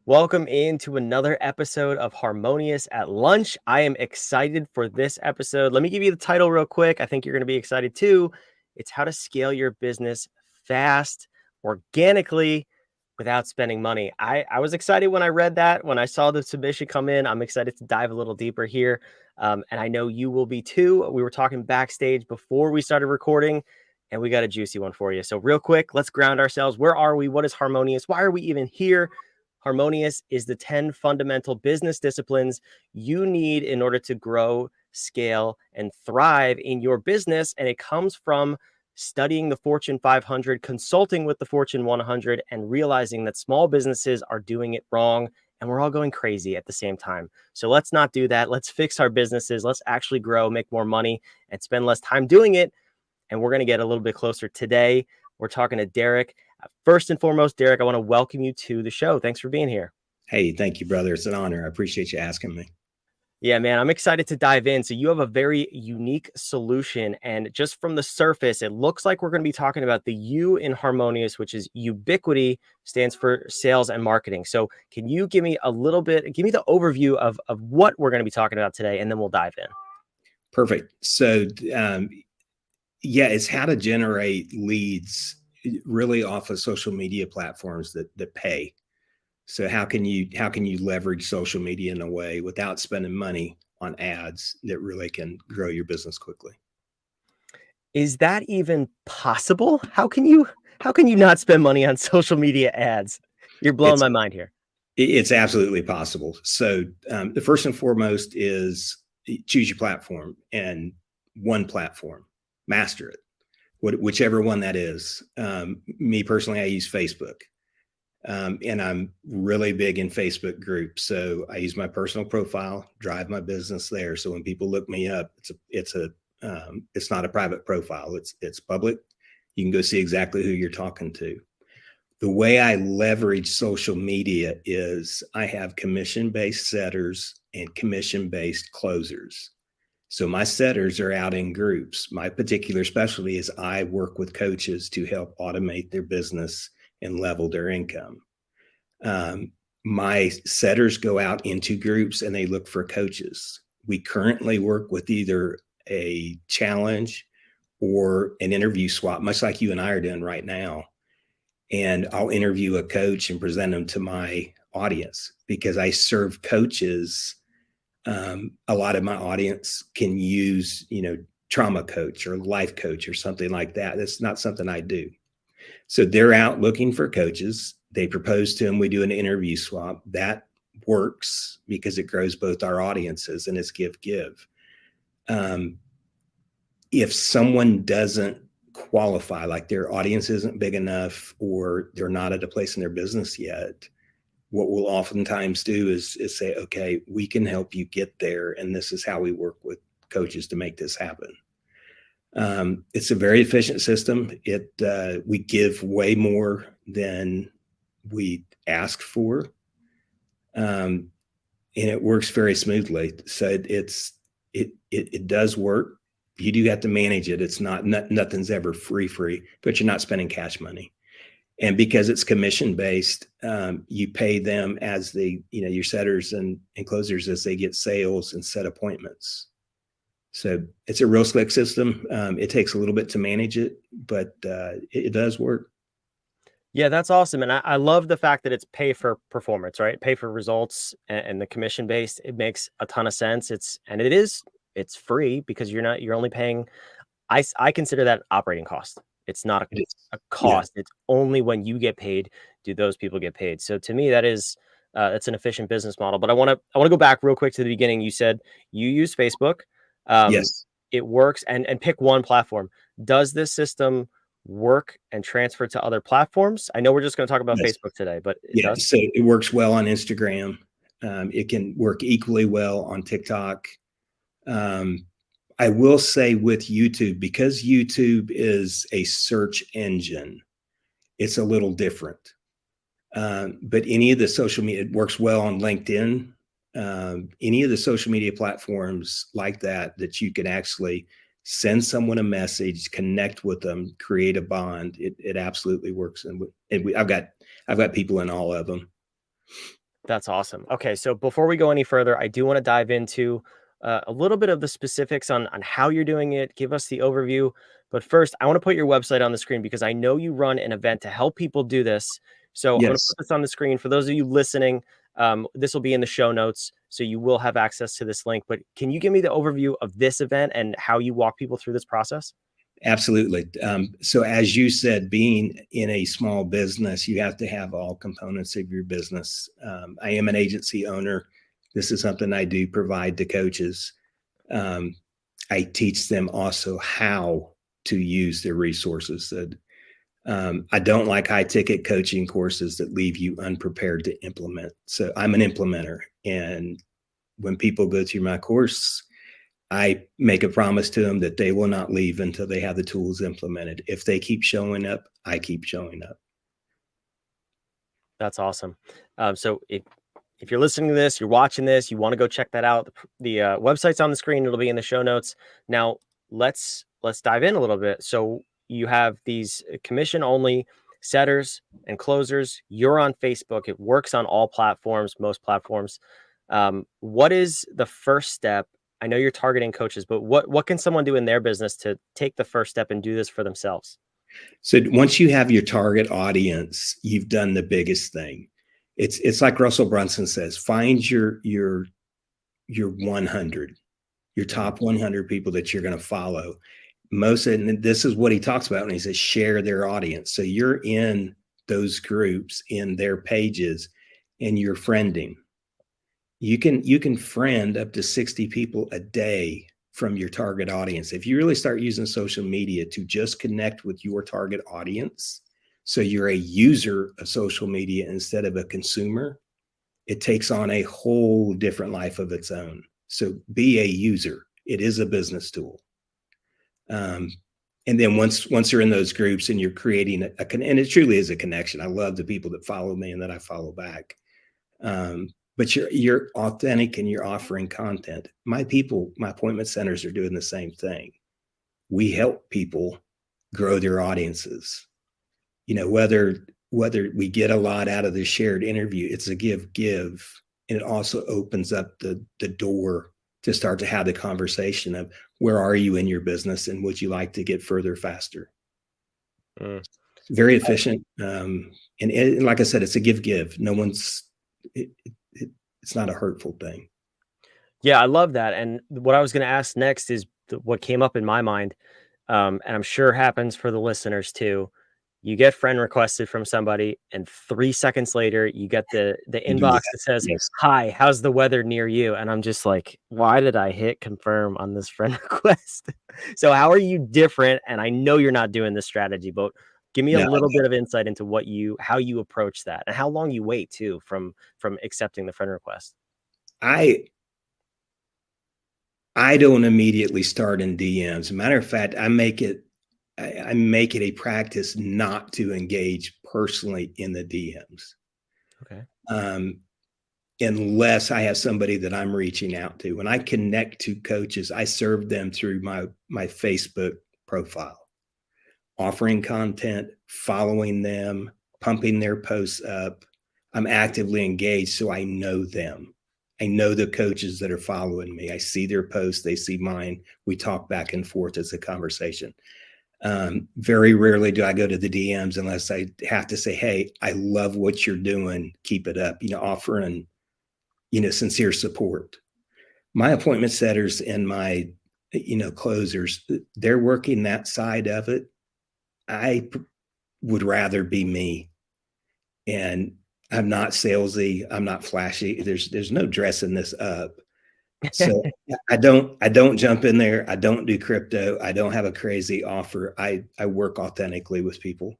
Welcome into another episode of Harmonious at Lunch. I am excited for this episode. Let me give you the title real quick. I think you're going to be excited too. It's how to scale your business fast, organically, without spending money. I was excited when I read that, when I saw the submission come in. I'm excited to dive a little deeper here. And I know you will be too. We were talking backstage before we started recording, and we got a juicy one for you. So real quick, let's ground ourselves. Where are we? What is Harmonious? Why are we even here? Harmonious is the 10 fundamental business disciplines you need in order to grow, scale, and thrive in your business. And it comes from studying the Fortune 500, consulting with the Fortune 100, and realizing that small businesses are doing it wrong. And we're all going crazy at the same time. So let's not do that. Let's fix our businesses. Let's actually grow, make more money, and spend less time doing it. And we're going to get a little bit closer today. We're talking to Derek. First and foremost, Derek, I want to welcome you to the show. Thanks for being here. Hey, thank you, brother. It's an honor. I appreciate you asking me. Yeah, man, I'm excited to dive in. So you have a very unique solution. And just from the surface, it looks like we're going to be talking about the U in Harmonious, which is ubiquity, stands for sales and marketing. So can you give me give me the overview of what we're going to be talking about today, and then we'll dive in. Perfect. So, it's how to generate leads really off of social media platforms that pay. So how can you leverage social media in a way without spending money on ads that really can grow your business quickly? Is that even possible? How can you not spend money on social media ads? You're blowing my mind here. It's absolutely possible. So the first and foremost is choose your platform, and one platform, master it, whichever one that is. Me personally, I use Facebook. And I'm really big in Facebook groups. So I use my personal profile, drive my business there. So when people look me up, it's not a private profile. It's public. You can go see exactly who you're talking to. The way I leverage social media is I have commission-based setters and commission-based closers. So my setters are out in groups. My particular specialty is I work with coaches to help automate their business and level their income. My setters go out into groups and they look for coaches. We currently work with either a challenge or an interview swap, much like you and I are doing right now. And I'll interview a coach and present them to my audience because I serve coaches. A lot of my audience can use, trauma coach or life coach or something like that. That's not something I do. So they're out looking for coaches. They propose to them. We do an interview swap. That works because it grows both our audiences and it's give. If someone doesn't qualify, like their audience isn't big enough or they're not at a place in their business yet, what we'll oftentimes do is say, okay, we can help you get there. And this is how we work with coaches to make this happen. It's a very efficient system. We give way more than we ask for. And it works very smoothly. So it does work. You do have to manage it. It's nothing's ever free, but you're not spending cash money. And because it's commission based, you pay them as your setters and closers as they get sales and set appointments. So it's a real slick system. It takes a little bit to manage it, but it does work. Yeah, that's awesome. And I love the fact that it's pay for performance, right? Pay for results and the commission based. It makes a ton of sense. It's free because you're only paying. I consider that operating cost. It's not a cost. Yeah. It's only when you get paid do those people get paid. So to me, that's an efficient business model. But I want to go back real quick to the beginning. You said you use Facebook. Yes, it works, and pick one platform. Does this system work and transfer to other platforms? I know we're just going to talk about Facebook today, but it does. So it works well on Instagram. It can work equally well on TikTok. I will say with YouTube, because YouTube is a search engine, it's a little different. But any of the social media, it works well on LinkedIn. Any of the social media platforms like that you can actually send someone a message, connect with them, create a bond. It absolutely works. And I've got people in all of them. That's awesome. Okay, so before we go any further, I do want to dive into a little bit of the specifics on how you're doing it. Give us the overview. But first, I want to put your website on the screen because I know you run an event to help people do this. So I'm going to Yes, put this on the screen for those of you listening. This will be in the show notes, so you will have access to this link. But can you give me the overview of this event and how you walk people through this process? absolutely. So as you said, being in a small business, you have to have all components of your business. I am an agency owner. This is something I do provide to coaches. Um, I teach them also how to use their resources. I don't like high ticket coaching courses that leave you unprepared to implement. So I'm an implementer. And when people go through my course, I make a promise to them that they will not leave until they have the tools implemented. If they keep showing up, I keep showing up. That's awesome. So if you're listening to this, you're watching this, you want to go check that out. The website's on the screen. It'll be in the show notes. Now let's dive in a little bit. So you have these commission only setters and closers. You're on Facebook. It works on all platforms, most platforms. What is the first step? I know you're targeting coaches, but what can someone do in their business to take the first step and do this for themselves? So once you have your target audience, you've done the biggest thing. It's like Russell Brunson says, find your 100, your top 100 people that you're going to follow. And this is what he talks about when he says share their audience. So you're in those groups, in their pages, and you're friending. You can friend up to 60 people a day from your target audience. If you really start using social media to just connect with your target audience, so you're a user of social media instead of a consumer, it takes on a whole different life of its own. So be a user. It is a business tool. And then once you're in those groups and you're creating and it truly is a connection. I love the people that follow me and that I follow back. But you're authentic and you're offering content. My appointment centers are doing the same thing. We help people grow their audiences. Whether we get a lot out of the shared interview, it's a give, and it also opens up the door to start to have the conversation of where are you in your business and would you like to get further faster? Very efficient. And like I said, it's a give. No one's, it's not a hurtful thing. Yeah, I love that. And what I was going to ask next is what came up in my mind, and I'm sure happens for the listeners too. You get friend requested from somebody, and 3 seconds later, you get the You do inbox that. that says, Yes. "Hi, how's the weather near you?" And I'm just like, "Why did I hit confirm on this friend request?" So, how are you different? And I know you're not doing this strategy, but give me a No, little bit of insight into how you approach that, and how long you wait too from accepting the friend request. I don't immediately start in DMs. Matter of fact, I make it a practice not to engage personally in the DMs. Okay. Unless I have somebody that I'm reaching out to. When I connect to coaches, I serve them through my Facebook profile, offering content, following them, pumping their posts up. I'm actively engaged, so I know them. I know the coaches that are following me. I see their posts, they see mine. We talk back and forth as a conversation. Very rarely do I go to the DMs unless I have to say, hey, I love what you're doing. Keep it up, offering, sincere support. My appointment setters and my, closers, they're working that side of it. I would rather be me. And I'm not salesy. I'm not flashy. There's no dressing this up. So I don't jump in there. I don't do crypto. I don't have a crazy offer. I work authentically with people.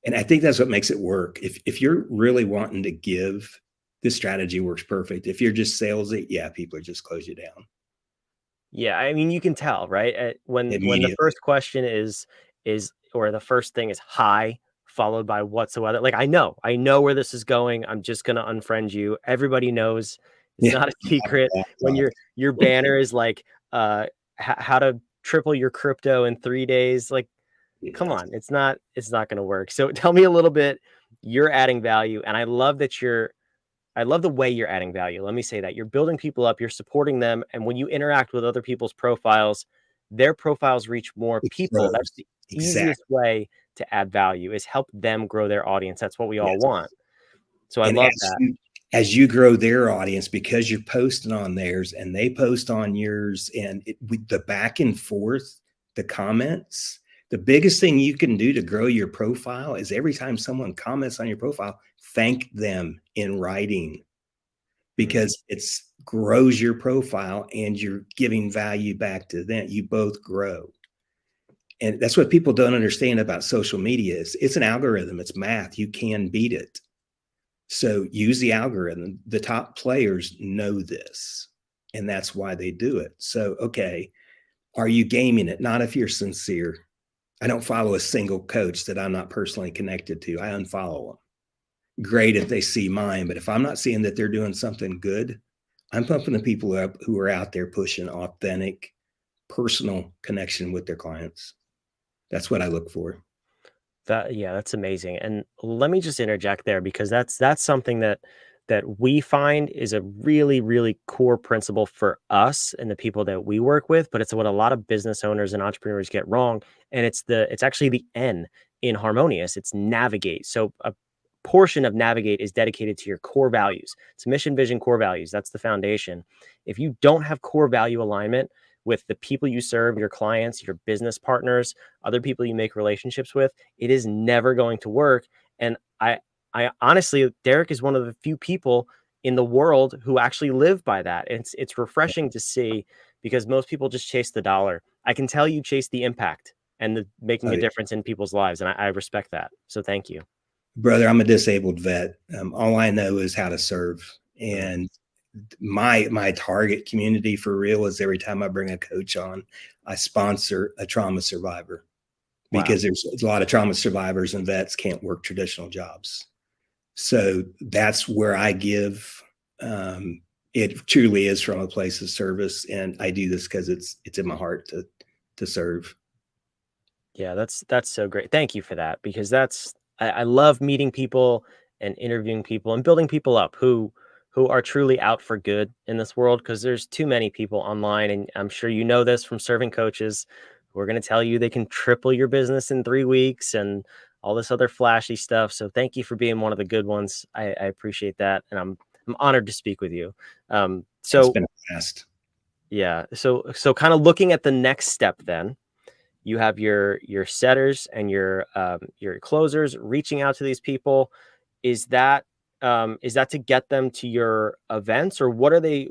And I think that's what makes it work. If you're really wanting to give, this strategy works perfect. If you're just salesy, yeah, people just close you down Yeah, I mean, you can tell, right? When the immediately. first question is or the first thing is hi, followed by whatsoever. Like I know where this is going. I'm just gonna unfriend you. Everybody knows it's Yeah. not a secret. When your banner is like how to triple your crypto in 3 days. Like, come Yeah. on, it's not gonna work. So tell me a little bit. You're adding value, and I love that I love the way you're adding value. Let me say that you're building people up, you're supporting them. And when you interact with other people's profiles, their profiles reach more It people. That's grows. the easiest Exactly. way to add value is help them grow their audience. That's what we all Yes. want. So I And love that. as you grow their audience, because you're posting on theirs and they post on yours, and the back and forth, the comments, the biggest thing you can do to grow your profile is every time someone comments on your profile, thank them in writing, Mhm. because it's grows your profile and you're giving value back to them. You both grow. And that's what people don't understand about social media is it's an algorithm, it's math. You can beat it. So use the algorithm. The top players know this, and that's why they do it. So, okay, are you gaming it? Not if you're sincere. I don't follow a single coach that I'm not personally connected to. I unfollow them. Great if they see mine, but if I'm not seeing that they're doing something good, I'm pumping the people up who are out there pushing authentic, personal connection with their clients. That's what I look for. Yeah, that's amazing. And let me just interject there because that's something that we find is a really, really core principle for us and the people that we work with, but it's what a lot of business owners and entrepreneurs get wrong. And it's actually the N in harmonious. It's navigate. So a portion of navigate is dedicated to your core values. It's mission, vision, core values. That's the foundation. If you don't have core value alignment with the people you serve, your clients, your business partners, other people you make relationships with, it is never going to work. And I honestly, Derek is one of the few people in the world who actually live by that. It's refreshing to see because most people just chase the dollar. I can tell you chase the impact and making Oh, a yeah. difference in people's lives, and I respect that. So thank you. Brother, I'm a disabled vet. All I know is how to serve. Mm. And my target community for real is every time I bring a coach on, I sponsor a trauma survivor, Wow. because there's a lot of trauma survivors and vets can't work traditional jobs. So that's where I give. It truly is from a place of service, and I do this because it's in my heart to serve. Yeah, that's so great. Thank you for that because I love meeting people and interviewing people and building people up who are truly out for good in this world because there's too many people online and I'm sure you know this from serving coaches who are going to tell you they can triple your business in 3 weeks and all this other flashy stuff. So thank you for being one of the good ones. I appreciate that and I'm honored to speak with you. It's So been a blast. yeah, so kind of looking at the next step then you have your setters and your closers reaching out to these people. Is that to get them to your events or what are they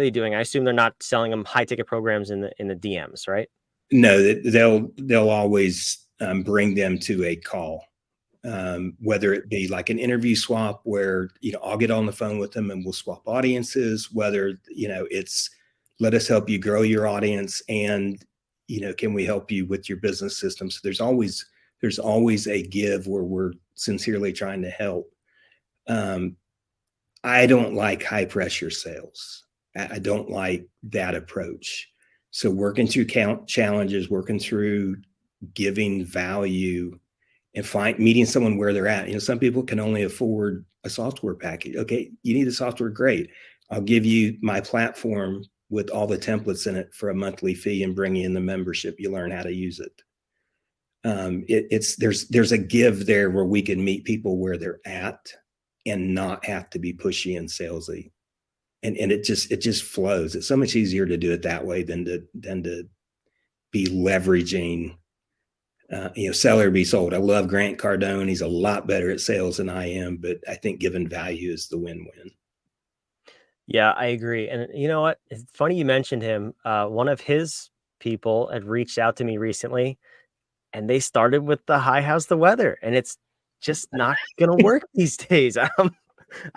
doing? I assume they're not selling them high ticket programs in the DMs, right? No, they'll always bring them to a call, whether it be like an interview swap where I'll get on the phone with them and we'll swap audiences. Whether it's let us help you grow your audience, and can we help you with your business system? So there's always a give where we're sincerely trying to help. Um, I don't like high pressure sales. I don't like that approach. So working through count challenges, working through giving value, and meeting someone where they're at. Some people can only afford a software package. Okay, you need a software, great. I'll give you my platform with all the templates in it for a monthly fee and bring you in the membership. You learn how to use it. There's a give there where we can meet people where they're at and not have to be pushy and salesy. And it just flows. It's so much easier to do it that way than to be leveraging seller be sold. I love Grant Cardone. He's a lot better at sales than I am, but I think giving value is the win-win. Yeah, I agree. And you know what? It's funny you mentioned him. One of his people had reached out to me recently and they started with the "Hi, how's the weather?" And it's just not gonna work these days. I don't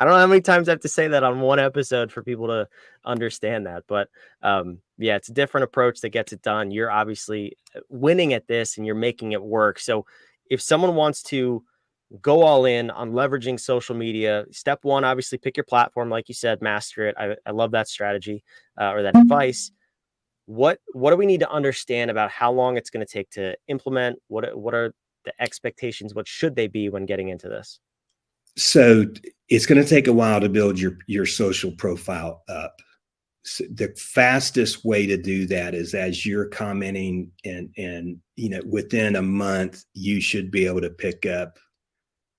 know how many times I have to say that on one episode for people to understand that, but yeah, it's a different approach that gets it done. You're obviously winning at this and you're making it work. So if someone wants to go all in on leveraging social media, step one, obviously pick your platform, like you said, master it. I love that strategy or that advice. What do we need to understand about how long it's going to take to implement? What are the expectations? What should they be when getting into this? So it's going to take a while to build your social profile up. So the fastest way to do that is as you're commenting, and within a month you should be able to pick up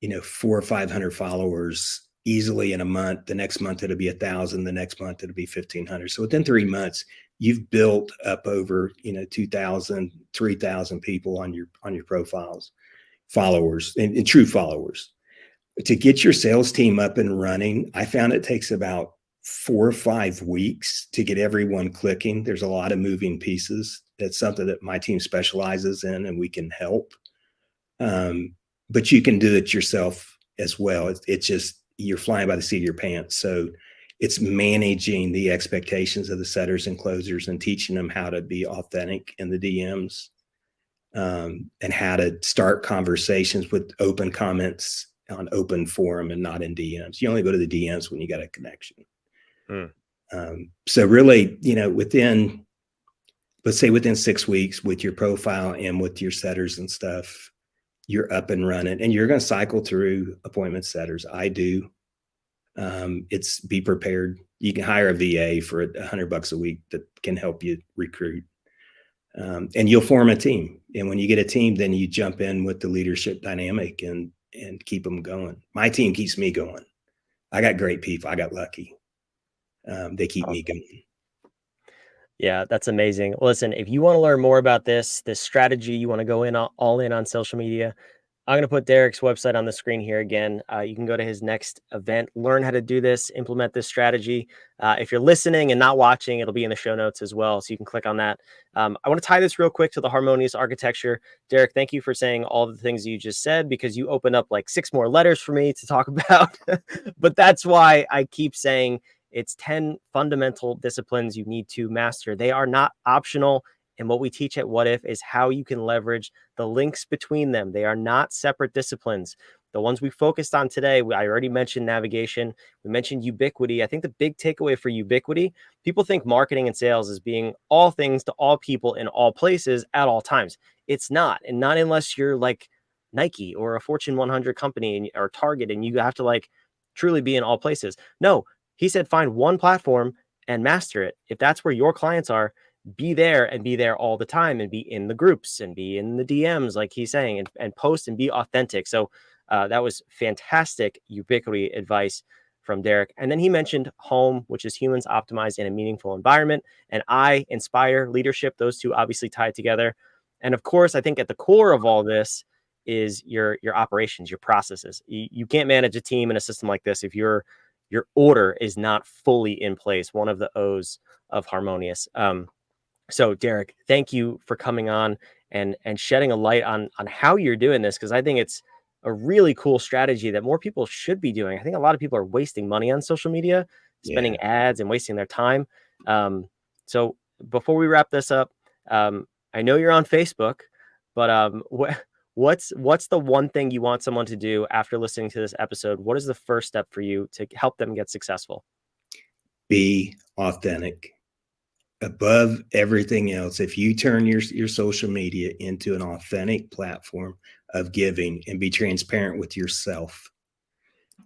400 or 500 followers easily in a month. The next month it'll be 1,000. The next month it'll be 1,500. So within 3 months, you've built up over 2,000, 3,000 people on your profiles, followers, and true followers. To get your sales team up and running, I found it takes about 4 or 5 weeks to get everyone clicking. There's a lot of moving pieces. That's something that my team specializes in, and we can help. But you can do it yourself as well. It's just you're flying by the seat of your pants. So it's managing the expectations of the setters and closers and teaching them how to be authentic in the DMs, and how to start conversations with open comments on open forum and not in DMs. You only go to the DMs when you got a connection. So really, let's say within 6 weeks with your profile and with your setters and stuff, you're up and running, and you're going to cycle through appointment setters. I do. It's be prepared. You can hire a VA for $100 a week that can help you recruit. And you'll form a team. And when you get a team, then you jump in with the leadership dynamic and keep them going. My team keeps me going. I got great people. I got lucky. They keep me going. Yeah, that's amazing. Listen, if you want to learn more about this strategy, you want to go in all in on social media, I'm going to put Derek's website on the screen here again. You can go to his next event, learn how to do this, implement this strategy. If you're listening and not watching, it'll be in the show notes as well, so you can click on that. I want to tie this real quick to the harmonious architecture. Derek, thank you for saying all the things you just said, because you open up like 6 more letters for me to talk about. But that's why I keep saying it's 10 fundamental disciplines you need to master. They are not optional. And what we teach at What If is how you can leverage the links between them. They are not separate disciplines. The ones we focused on today, I already mentioned navigation. We mentioned ubiquity. I think the big takeaway for ubiquity, people think marketing and sales is being all things to all people in all places at all times. It's not. And not unless you're like Nike or a Fortune 100 company or Target, and you have to like truly be in all places. No, he said, find one platform and master it. If that's where your clients are, be there and be there all the time, and be in the groups and be in the DMs, like he's saying, and post and be authentic. So that was fantastic ubiquity advice from Derek. And then he mentioned home, which is humans optimized in a meaningful environment, and I inspire leadership. Those two obviously tied together. And of course, I think at the core of all this is your operations, your processes. You can't manage a team in a system like this if your order is not fully in place, one of the O's of harmonious. So Derek, thank you for coming on and shedding a light on how you're doing this, because I think it's a really cool strategy that more people should be doing. I think a lot of people are wasting money on social media, spending ads and wasting their time. So before we wrap this up, I know you're on Facebook, but what's the one thing you want someone to do after listening to this episode? What is the first step for you to help them get successful? Be authentic. Above everything else, if you turn your social media into an authentic platform of giving and be transparent with yourself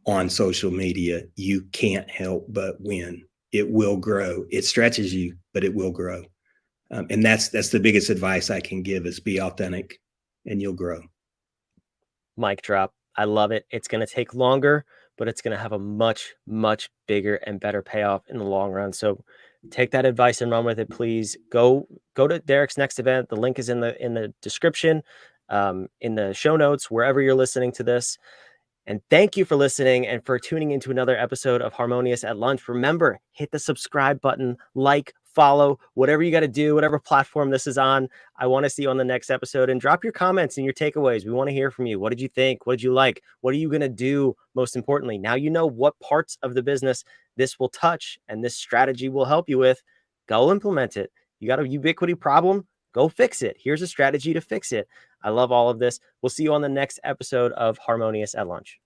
on social media, you can't help but win. It will grow. It stretches you, but it will grow. And that's the biggest advice I can give is be authentic and you'll grow. Mic drop. I love it. It's going to take longer, but it's going to have a much, much bigger and better payoff in the long run. So take that advice and run with it, please. Go to Derek's next event. The link is in the description, in the show notes, wherever you're listening to this. And thank you for listening and for tuning into another episode of Harmonious at Lunch. Remember, hit the subscribe button, like, follow, whatever you got to do, whatever platform this is on. I want to see you on the next episode, and drop your comments and your takeaways. We want to hear from you. What did you think? What did you like? What are you going to do? Most importantly, now you know what parts of the business this will touch and this strategy will help you with. Go implement it. You got a ubiquity problem? Go fix it. Here's a strategy to fix it. I love all of this. We'll see you on the next episode of Harmonious at Lunch.